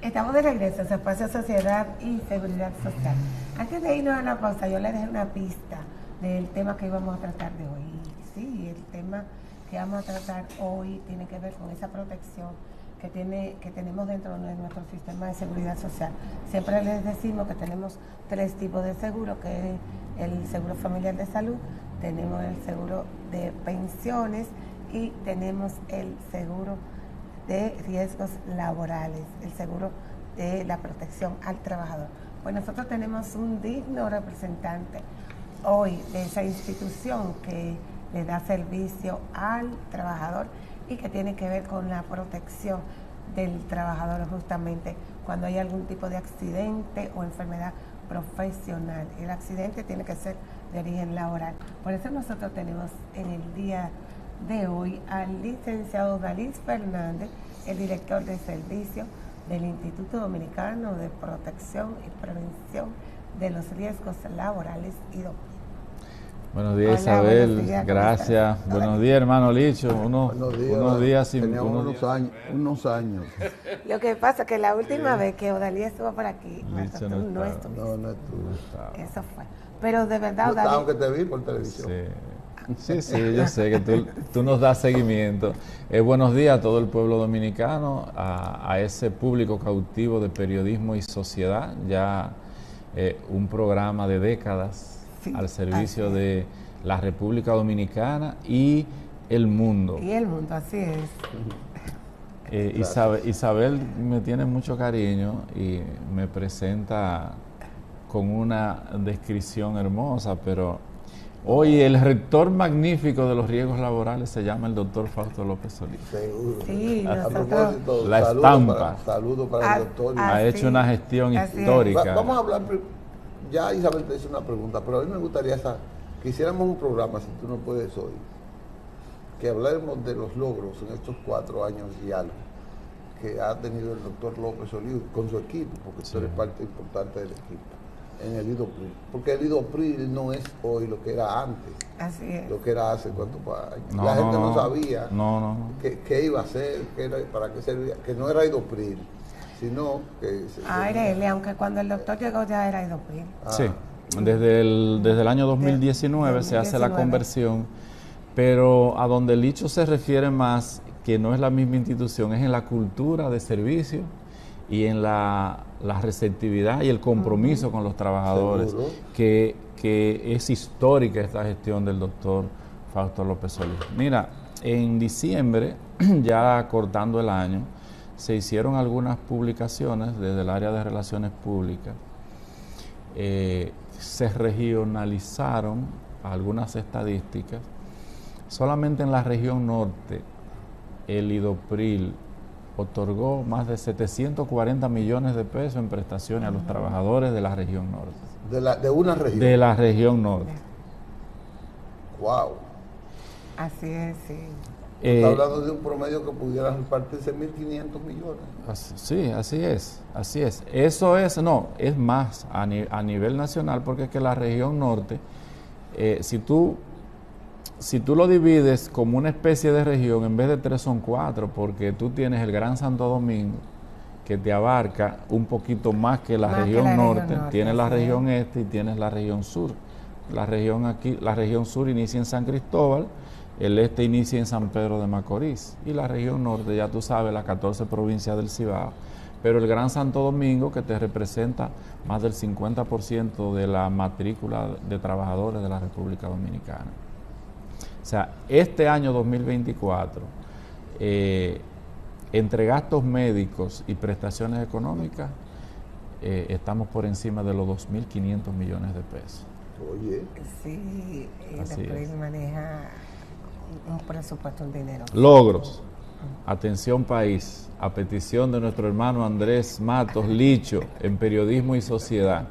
Estamos de regreso a su espacio Sociedad y Seguridad Social. Antes de irnos a la pausa, yo le dejé una pista del tema que íbamos a tratar de hoy. Sí, el tema que vamos a tratar hoy tiene que ver con esa protección que tenemos dentro de nuestro sistema de seguridad social. Siempre les decimos que tenemos 3 tipos de seguro, que es el seguro familiar de salud, tenemos el seguro de pensiones y tenemos el seguro de riesgos laborales, el seguro de la protección al trabajador. Pues nosotros tenemos un digno representante hoy de esa institución que le da servicio al trabajador y que tiene que ver con la protección del trabajador justamente cuando hay algún tipo de accidente o enfermedad profesional. El accidente tiene que ser de origen laboral. Por eso nosotros tenemos en el día de hoy al licenciado Dalis Fernández, el director de servicio del Instituto Dominicano de Protección y Prevención de los Riesgos Laborales, IDOPRIL. Buenos días, hola, Isabel, buenos días, gracias. Buenos días, hermano Licho. Unos días sin... Teníamos unos años. Lo que pasa es que la última vez que Odalía estuvo por aquí, Licho no estuvo. No estuvo. Eso fue. Pero de verdad, Odalía... Aunque te vi por televisión. Sí, yo sé que tú nos das seguimiento. Buenos días a todo el pueblo dominicano, a ese público cautivo de periodismo y sociedad, ya un programa de décadas al servicio de la República Dominicana y el mundo. Y el mundo, así es. Isabel me tiene mucho cariño y me presenta con una descripción hermosa, pero hoy el rector magnífico de los riesgos laborales se llama el doctor Fausto López Solís. Seguro. Sí, la estampa. Saludo para el doctor. Ha hecho una gestión histórica. Vamos a hablar, ya Isabel te hizo una pregunta, pero a mí me gustaría que hiciéramos un programa, si tú no puedes hoy, que habláramos de los logros en estos 4 años y algo que ha tenido el doctor López Solís con su equipo, porque tú eres parte importante del equipo, en el IDOPRIL. Porque el IDOPRIL no es hoy lo que era antes. Así es. Lo que era hace cuántos años. La gente no sabía qué iba a hacer, para qué servía, que no era IDOPRIL, sino que... aunque cuando el doctor llegó ya era IDOPRIL. Sí, desde el año 2019 se hace la conversión, pero a donde el Licho se refiere más, que no es la misma institución, es en la cultura de servicio y en la receptividad y el compromiso con los trabajadores, que es histórica esta gestión del doctor Fausto López Solís. Mira, en diciembre, ya cortando el año, se hicieron algunas publicaciones desde el área de relaciones públicas, se regionalizaron algunas estadísticas. Solamente en la región norte, el IDOPRIL otorgó más de 740 millones de pesos en prestaciones a los trabajadores de la región norte. ¿De una región? De la región norte. ¡Wow! Así es, sí. Está hablando de un promedio que pudiera repartirse 1.500 millones. Sí, así es. Eso es más a nivel nacional, porque es que la región norte, si tú lo divides como una especie de región, en vez de 3 son 4, porque tú tienes el Gran Santo Domingo, que te abarca un poquito más que la región norte, tienes la región este y tienes la región sur. La región sur inicia en San Cristóbal, el este inicia en San Pedro de Macorís, y la región norte, ya tú sabes, las 14 provincias del Cibao, pero el Gran Santo Domingo, que te representa más del 50% de la matrícula de trabajadores de la República Dominicana. O sea, este año 2024, entre gastos médicos y prestaciones económicas, estamos por encima de los 2.500 millones de pesos. Oye. Sí, después maneja un presupuesto, un dinero. Logros. Atención país, a petición de nuestro hermano Andrés Matos Licho, en Periodismo y Sociedad.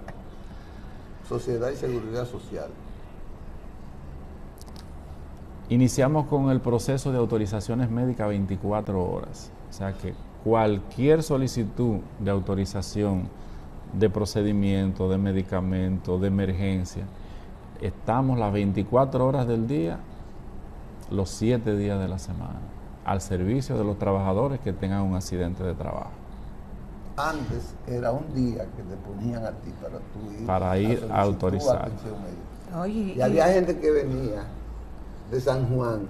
Sociedad y Seguridad Social. Iniciamos con el proceso de autorizaciones médicas 24 horas. O sea que cualquier solicitud de autorización de procedimiento, de medicamento, de emergencia, estamos las 24 horas del día, los 7 días de la semana, al servicio de los trabajadores que tengan un accidente de trabajo. Antes era un día que te ponían a ti para tú ir Para ir a autorizar. atención médica. Oye, Y había gente que venía de San Juan,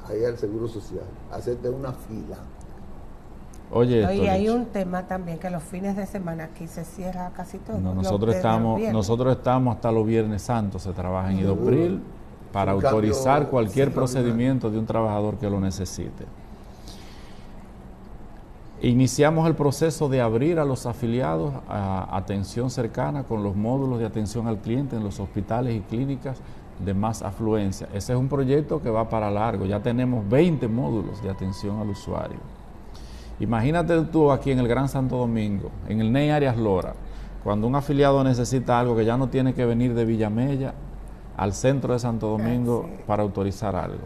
ahí al Seguro Social, a hacerte una fila. Oye, esto, Oye, hay Licho. un tema también que los fines de semana aquí se cierra casi todo. No, Los nosotros estamos hasta los Viernes Santos, se trabaja en Idopril para Un autorizar cambio cualquier extraordinario. procedimiento de un trabajador que lo necesite. Iniciamos el proceso de abrir a los afiliados a atención cercana con los módulos de atención al cliente en los hospitales y clínicas de más afluencia. Ese es un proyecto que va para largo. Ya tenemos 20 módulos de atención al usuario. Imagínate tú aquí en el Gran Santo Domingo, en el NEI Arias Lora, cuando un afiliado necesita algo que ya no tiene que venir de Villamella al centro de Santo Domingo para autorizar algo.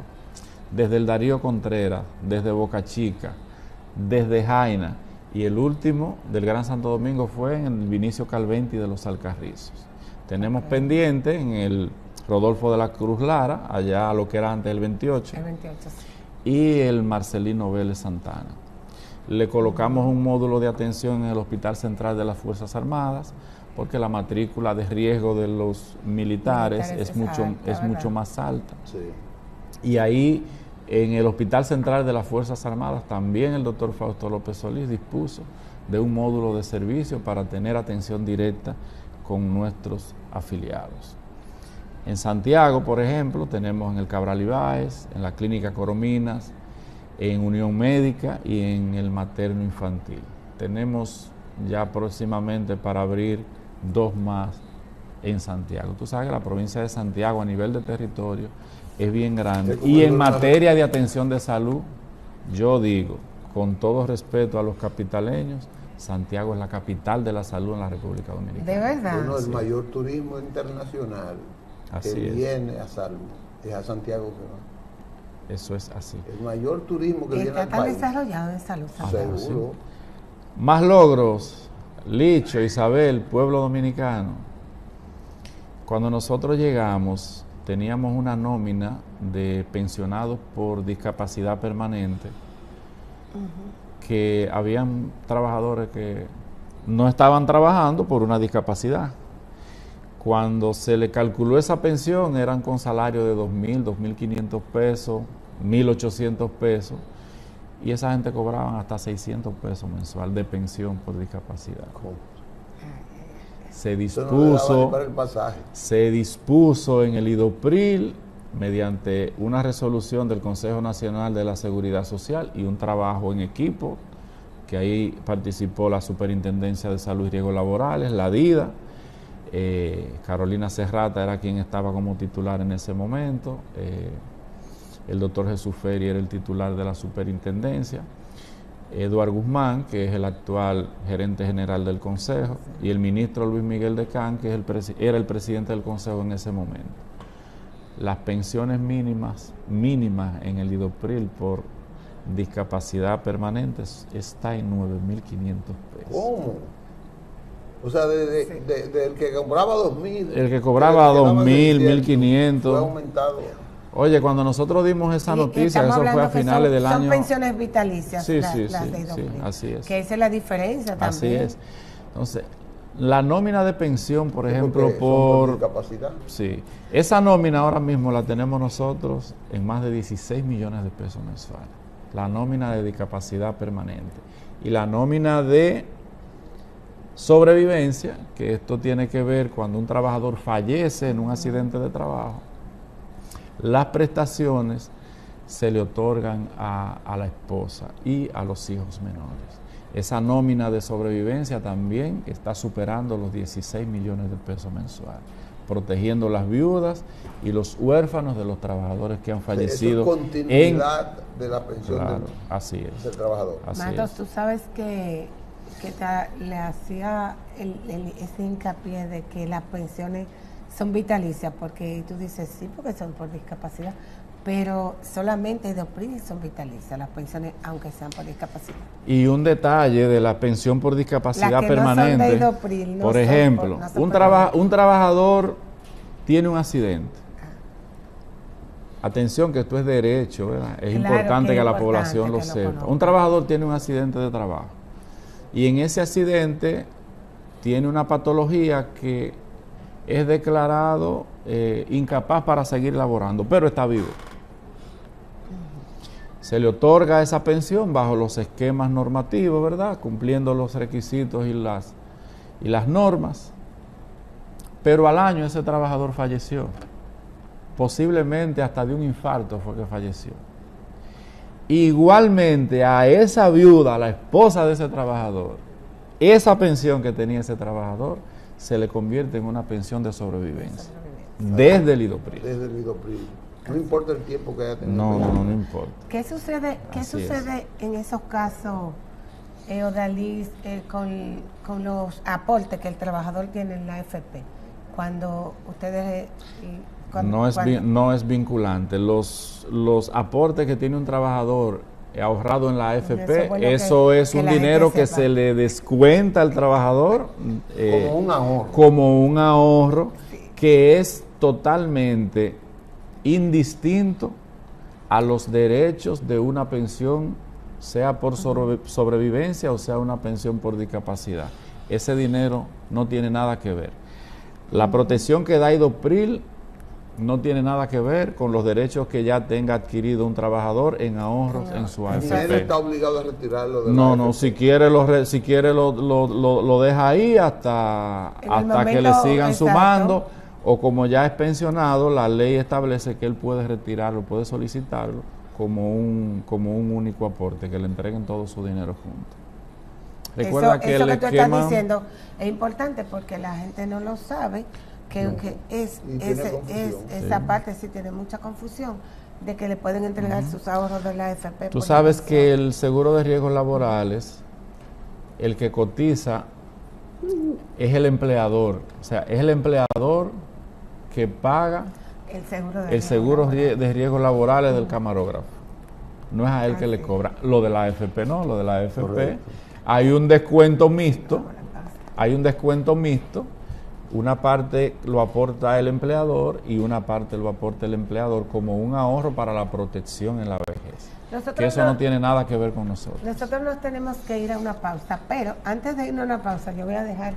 Desde el Darío Contreras, desde Boca Chica, desde Jaina, y el último del Gran Santo Domingo fue en el Vinicio Calventi de los Alcarrizos. Tenemos pendiente en el Rodolfo de la Cruz Lara, allá lo que era antes el 28, El 28, sí. y el Marcelino Vélez Santana. Le colocamos un módulo de atención en el Hospital Central de las Fuerzas Armadas, porque la matrícula de riesgo de los militares es mucho más alta. Sí. Y ahí, en el Hospital Central de las Fuerzas Armadas, también el doctor Fausto López Solís dispuso de un módulo de servicio para tener atención directa con nuestros afiliados. En Santiago, por ejemplo, tenemos en el Cabral Ibáez, en la Clínica Corominas, en Unión Médica y en el Materno Infantil. Tenemos ya próximamente para abrir 2 más en Santiago. Tú sabes que la provincia de Santiago a nivel de territorio es bien grande. Y en materia de atención de salud, yo digo, con todo respeto a los capitaleños, Santiago es la capital de la salud en la República Dominicana. De verdad. Bueno, el Sí. mayor turismo internacional Así que es. viene a salud es a Santiago que va. Eso es así. El mayor turismo que viene Está al tan país. desarrollado en salud. Santiago. Seguro. Más logros, Licho, Isabel, pueblo dominicano. Cuando nosotros llegamos, teníamos una nómina de pensionados por discapacidad permanente, que habían trabajadores que no estaban trabajando por una discapacidad. Cuando se le calculó esa pensión, eran con salario de 2.000, 2.500 pesos, 1.800 pesos, y esa gente cobraban hasta 600 pesos mensual de pensión por discapacidad. Se Eso no le daba ni dispuso, para el pasaje. se dispuso en el Idopril, mediante una resolución del Consejo Nacional de la Seguridad Social y un trabajo en equipo, que ahí participó la Superintendencia de Salud y Riesgos Laborales, la DIDA, Carolina Serrata era quien estaba como titular en ese momento, el doctor Jesús Ferri era el titular de la superintendencia, Eduardo Guzmán, que es el actual gerente general del Consejo, y el ministro Luis Miguel Decán, que es era el presidente del Consejo en ese momento. Las pensiones mínimas en el Idopril por discapacidad permanente está en 9.500 pesos. ¿Cómo? O sea, del que cobraba 2.000. El que cobraba 2.000, 1.500. Fue aumentado. Oye, cuando nosotros dimos esa Y noticia, estamos eso fue hablando a que finales del son año. pensiones vitalicias, Sí, las sí, de sí, Idopril. así es. Que esa es la diferencia también. Así es. Entonces, la nómina de pensión, por Sí, ejemplo, porque son por por... discapacidad. Sí, esa nómina ahora mismo la tenemos nosotros en más de 16 millones de pesos mensuales. La nómina de discapacidad permanente. Y la nómina de sobrevivencia, que esto tiene que ver cuando un trabajador fallece en un accidente de trabajo, las prestaciones se le otorgan a la esposa y a los hijos menores. Esa nómina de sobrevivencia también está superando los 16 millones de pesos mensuales, protegiendo las viudas y los huérfanos de los trabajadores que han fallecido. Eso es continuidad de la pensión Claro, así es. del trabajador. Así Matos, es. tú sabes que le hacía ese hincapié de que las pensiones son vitalicias, porque tú dices sí, porque son por discapacidad, pero solamente Idopril son vitalicias, las pensiones, aunque sean por discapacidad. Y un detalle de la pensión por discapacidad Las que no son de permanente. Idopril, no por son ejemplo, no son un por- trabajador tiene un accidente. Atención, que esto es derecho, ¿verdad? Es Claro importante que que es la importante población lo que lo sepa. conozca. Un trabajador tiene un accidente de trabajo. y en ese accidente tiene una patología que es declarado incapaz para seguir laborando, pero está vivo. Se le otorga esa pensión bajo los esquemas normativos, ¿verdad? Cumpliendo los requisitos y las normas. Pero al año ese trabajador falleció. Posiblemente hasta de un infarto fue que falleció. Igualmente a esa viuda, a la esposa de ese trabajador, esa pensión que tenía ese trabajador se le convierte en una pensión de sobrevivencia. Desde el IDOPRIL. Desde el IDOPRIL. No importa el tiempo que haya tenido. No importa. ¿Qué sucede en esos casos, Odalis, con los aportes que el trabajador tiene en la AFP? Cuando ustedes... No es vinculante. Los aportes que tiene un trabajador ahorrado en la AFP, eso es un dinero que se le descuenta al trabajador como un ahorro que es totalmente indistinto a los derechos de una pensión, sea por sobrevivencia o sea una pensión por discapacidad. Ese dinero no tiene nada que ver. La protección que da IDOPRIL no tiene nada que ver con los derechos que ya tenga adquirido un trabajador en ahorros en su AFP. ¿Él está obligado a retirarlo de No, la AFP? si quiere lo deja ahí hasta que le sigan sumando, o como ya es pensionado, la ley establece que él puede retirarlo, puede solicitarlo como un único aporte, que le entreguen todo su dinero junto. Recuerda eso que tú estás diciendo es importante porque la gente no lo sabe, esa parte sí tiene mucha confusión, de que le pueden entregar sus ahorros de la AFP. Tú sabes que el seguro de riesgos laborales, el que cotiza es el empleador, o sea, es el empleador que paga el seguro de riesgos laborales del camarógrafo. No es a él que le cobra. Lo de la AFP no, lo de la AFP Correcto. hay un descuento mixto, una parte lo aporta el empleador y una parte lo aporta el empleador como un ahorro para la protección en la vejez. Que eso no tiene nada que ver con nosotros. Nosotros nos tenemos que ir a una pausa, pero antes de irnos a una pausa yo voy a dejar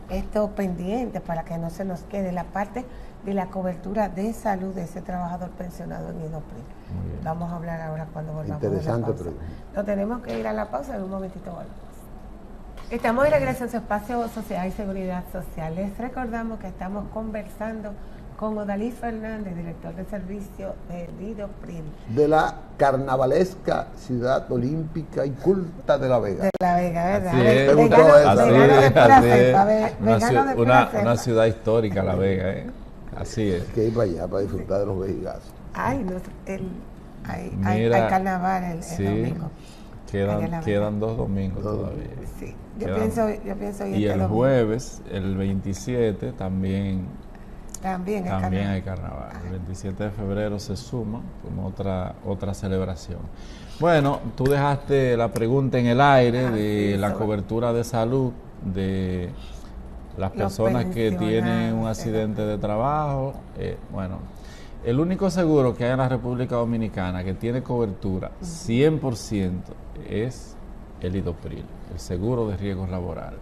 esto pendiente para que no se nos quede la parte de la cobertura de salud de ese trabajador pensionado en IDOPRIL. Vamos a hablar ahora cuando volvamos de la pausa. No tenemos que ir a la pausa, en un momentito volvemos. Estamos de regreso en su espacio Sociedad y Seguridad Social. Les recordamos que estamos conversando con Odalis Fernández, director de servicio de IDOPRIL. De la carnavalesca ciudad olímpica y culta de La Vega. De La Vega, ¿verdad? Una ciudad histórica, La Vega, ¿eh? Así es. Hay que ir para allá para disfrutar de los vejigazos. Hay carnaval el domingo. Quedan 2 domingos todavía. Sí, yo pienso y el jueves, el 27, también hay carnaval. El 27 de febrero se suma como otra celebración. Bueno, tú dejaste la pregunta en el aire de la cobertura de salud de las personas que tienen un accidente de trabajo. El único seguro que hay en la República Dominicana que tiene cobertura 100% es el IDOPRIL, el seguro de riesgos laborales.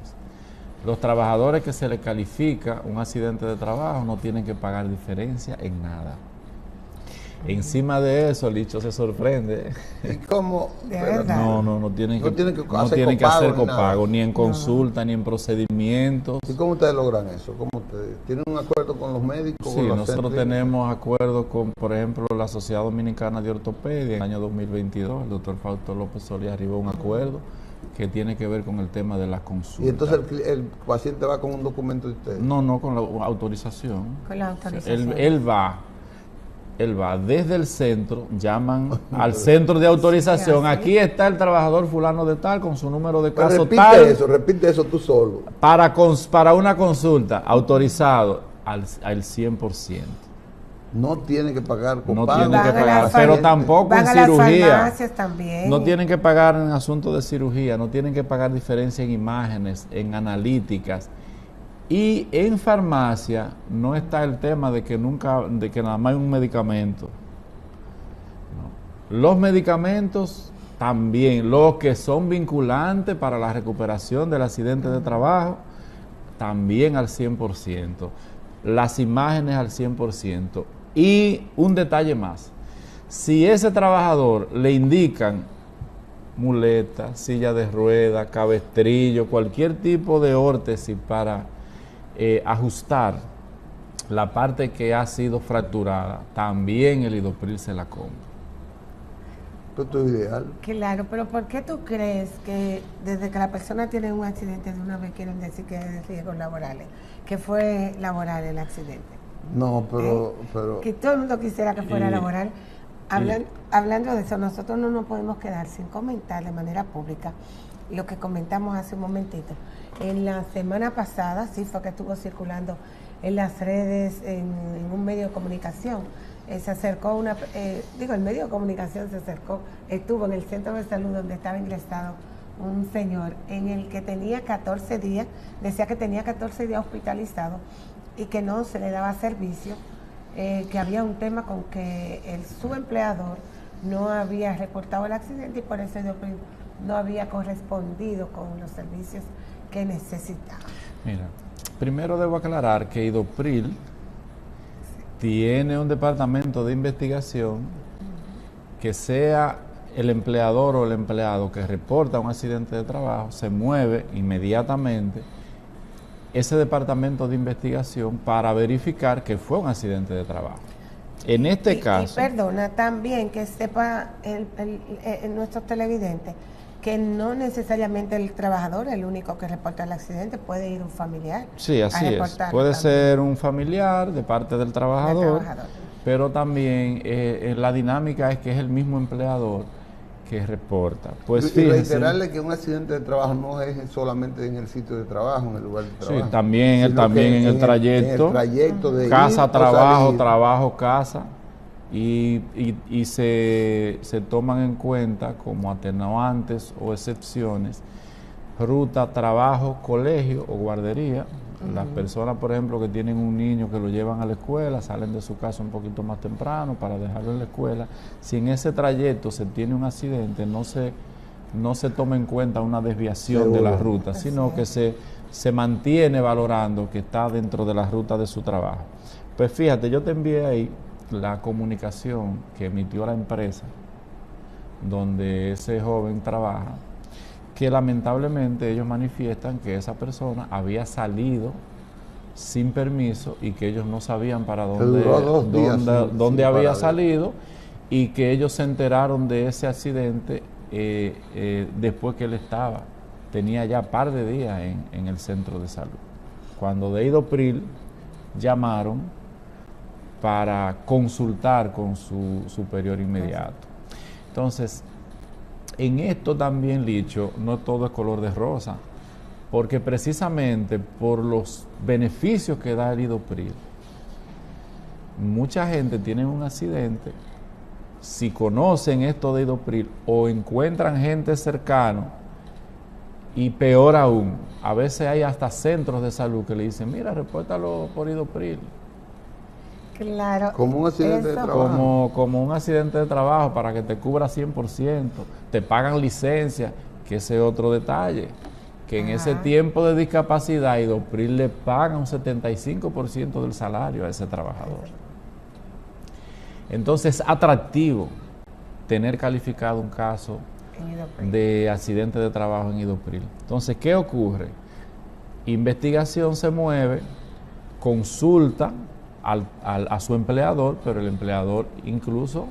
Los trabajadores que se les califica un accidente de trabajo no tienen que pagar diferencia en nada. Encima de eso, el dicho se sorprende. ¿Y cómo? No tienen que hacer copago, ni en consulta, ni en procedimientos. ¿Y cómo ustedes logran eso? ¿Cómo ustedes tienen un acuerdo con los médicos? Sí, nosotros tenemos acuerdo con, por ejemplo, la Sociedad Dominicana de Ortopedia. En el año 2022, el doctor Fausto López Solís arribó a un acuerdo que tiene que ver con el tema de las consultas. ¿Y entonces el paciente va con un documento de ustedes? No, con la autorización. Con la autorización. Él va desde el centro, llaman al centro de autorización. Aquí está el trabajador fulano de tal con su número de caso tal. Repite eso tú solo. Para una consulta, autorizado al 100%. No tiene que pagar copago. No tiene que pagar, pero tampoco en cirugía. También. No tienen que pagar en asuntos de cirugía, no tienen que pagar diferencia en imágenes, en analíticas. Y en farmacia no está el tema de que nada más hay un medicamento. No. Los medicamentos también. Los que son vinculantes para la recuperación del accidente de trabajo, también al 100%. Las imágenes al 100%. Y un detalle más. Si ese trabajador le indican muleta, silla de rueda, cabestrillo, cualquier tipo de órtesis para ajustar la parte que ha sido fracturada, también el Idopril se la compra. Esto es ideal. Claro, pero ¿por qué tú crees que desde que la persona tiene un accidente de una vez quieren decir que es de riesgos laborales? Que fue laboral el accidente. No, pero... Que todo el mundo quisiera que fuera laboral. Hablando de eso, nosotros no nos podemos quedar sin comentar de manera pública lo que comentamos hace un momentito. En la semana pasada, sí fue que estuvo circulando en las redes, en un medio de comunicación, se acercó el medio de comunicación se acercó, estuvo en el centro de salud donde estaba ingresado un señor en el que tenía 14 días, decía que tenía 14 días hospitalizado y que no se le daba servicio, que había un tema con que su empleador no había reportado el accidente y por eso no había correspondido con los servicios que necesitaba. Mira, primero debo aclarar que Idopril tiene un departamento de investigación que sea el empleador o el empleado que reporta un accidente de trabajo, se mueve inmediatamente ese departamento de investigación para verificar que fue un accidente de trabajo. En este caso... Y perdona, también que sepa nuestros televidentes que no necesariamente el trabajador es el único que reporta el accidente, puede ir un familiar. Sí, así es. Puede ser un familiar de parte del trabajador, pero también la dinámica es que es el mismo empleador que reporta. Pues y reiterarle que un accidente de trabajo no es solamente en el sitio de trabajo, en el lugar de trabajo. Sí, también en el trayecto. En el trayecto de casa, trabajo, trabajo, casa. Y se toman en cuenta como atenuantes o excepciones ruta, trabajo, colegio o guardería. Las personas, por ejemplo, que tienen un niño que lo llevan a la escuela, salen de su casa un poquito más temprano para dejarlo en la escuela. Si en ese trayecto se tiene un accidente, no se toma en cuenta una desviación de la ruta, sino que se mantiene valorando que está dentro de la ruta de su trabajo. Pues fíjate, yo te envié ahí la comunicación que emitió la empresa donde ese joven trabaja, que lamentablemente ellos manifiestan que esa persona había salido sin permiso y que ellos no sabían para dónde había salido y que ellos se enteraron de ese accidente después que él tenía ya par de días en el centro de salud. Cuando de Idopril llamaron para consultar con su superior inmediato. Entonces, en esto también, Licho, no todo es color de rosa, porque precisamente por los beneficios que da el Idopril, mucha gente tiene un accidente, si conocen esto de Idopril o encuentran gente cercana, y peor aún, a veces hay hasta centros de salud que le dicen, mira, repórtalo por Idopril. Claro. Como un accidente de trabajo. Como un accidente de trabajo para que te cubra 100%. Te pagan licencia, que ese es otro detalle. Que en ese tiempo de discapacidad, Idopril le paga un 75% del salario a ese trabajador. Entonces es atractivo tener calificado un caso de accidente de trabajo en Idopril. Entonces, ¿qué ocurre? Investigación se mueve, consulta a su empleador, pero el empleador incluso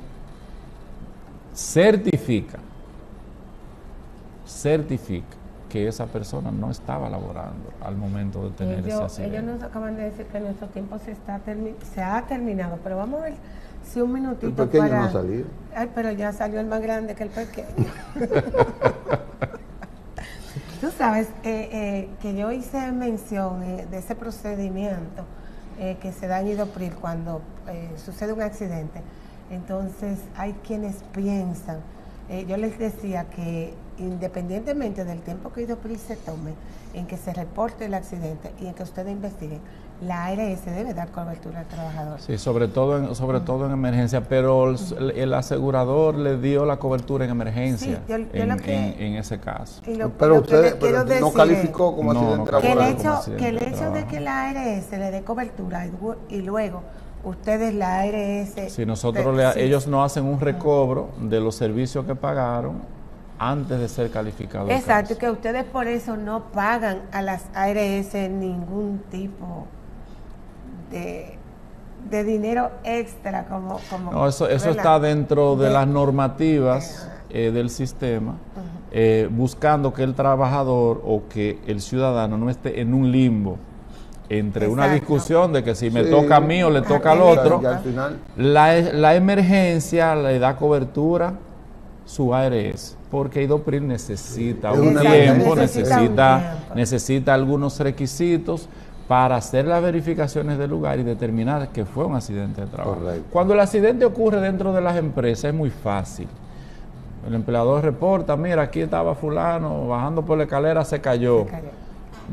certifica que esa persona no estaba laborando al momento de tener ese accidente. Ellos nos acaban de decir que nuestro tiempo se ha terminado, pero vamos a ver si un minutito el pequeño para... no salió. Ay, pero ya salió el más grande que el pequeño. Tú sabes que yo hice mención de ese procedimiento que se da en Idopril cuando sucede un accidente. Entonces hay quienes piensan yo les decía que independientemente del tiempo que IDOPRI se tome en que se reporte el accidente y en que ustedes investiguen, la ARS debe dar cobertura al trabajador. Sí, sobre todo en emergencia, pero el asegurador le dio la cobertura en emergencia Sí, en ese caso. Pero usted no calificó como accidente laboral. Que el hecho de que la ARS le dé cobertura y luego ustedes la ARS... Si nosotros ellos no hacen un recobro de los servicios que pagaron antes de ser calificados. Exacto, que ustedes por eso no pagan a las ARS ningún tipo de dinero extra como no, eso está dentro de las normativas del sistema, buscando que el trabajador o que el ciudadano no esté en un limbo entre una discusión de que si me toca a mí o le toca al otro. Al final, la emergencia le da cobertura su ARS, porque IDOPRI necesita un tiempo, necesita algunos requisitos para hacer las verificaciones del lugar y determinar que fue un accidente de trabajo. Correcto. Cuando el accidente ocurre dentro de las empresas es muy fácil. El empleador reporta, mira, aquí estaba fulano, bajando por la escalera se cayó.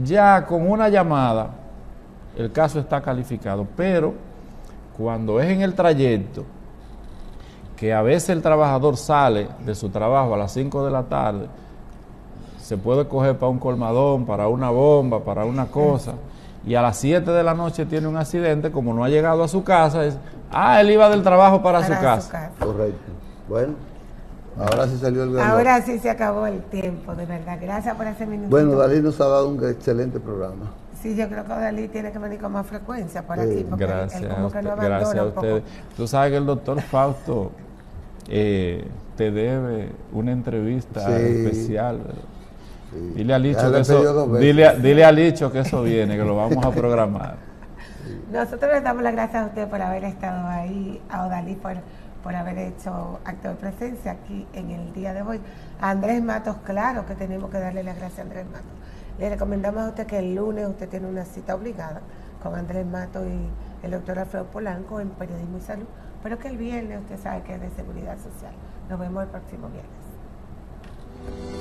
Ya con una llamada el caso está calificado, pero cuando es en el trayecto, que a veces el trabajador sale de su trabajo a las 5 de la tarde, se puede coger para un colmadón, para una bomba, para una cosa, y a las 7 de la noche tiene un accidente, como no ha llegado a su casa, él iba del trabajo para su casa. Correcto. Bueno, ahora sí salió el reloj. Ahora sí se acabó el tiempo, de verdad. Gracias por ese minuto. Bueno, Dalí nos ha dado un excelente programa. Sí, yo creo que Dalí tiene que venir con más frecuencia por aquí, porque gracias, él como que no gracias a un poco. ustedes. Tú sabes que el doctor Fausto te debe una entrevista especial. Sí. Dile a Licho que eso, dile a Licho que eso viene, que lo vamos a programar. Nosotros les damos las gracias a ustedes por haber estado ahí, a Odalí por haber hecho acto de presencia aquí en el día de hoy. A Andrés Matos, claro que tenemos que darle las gracias a Andrés Matos. Le recomendamos a usted que el lunes usted tiene una cita obligada con Andrés Matos y el doctor Alfredo Polanco en Periodismo y Salud, pero que el viernes usted sabe que es de Seguridad Social. Nos vemos el próximo viernes.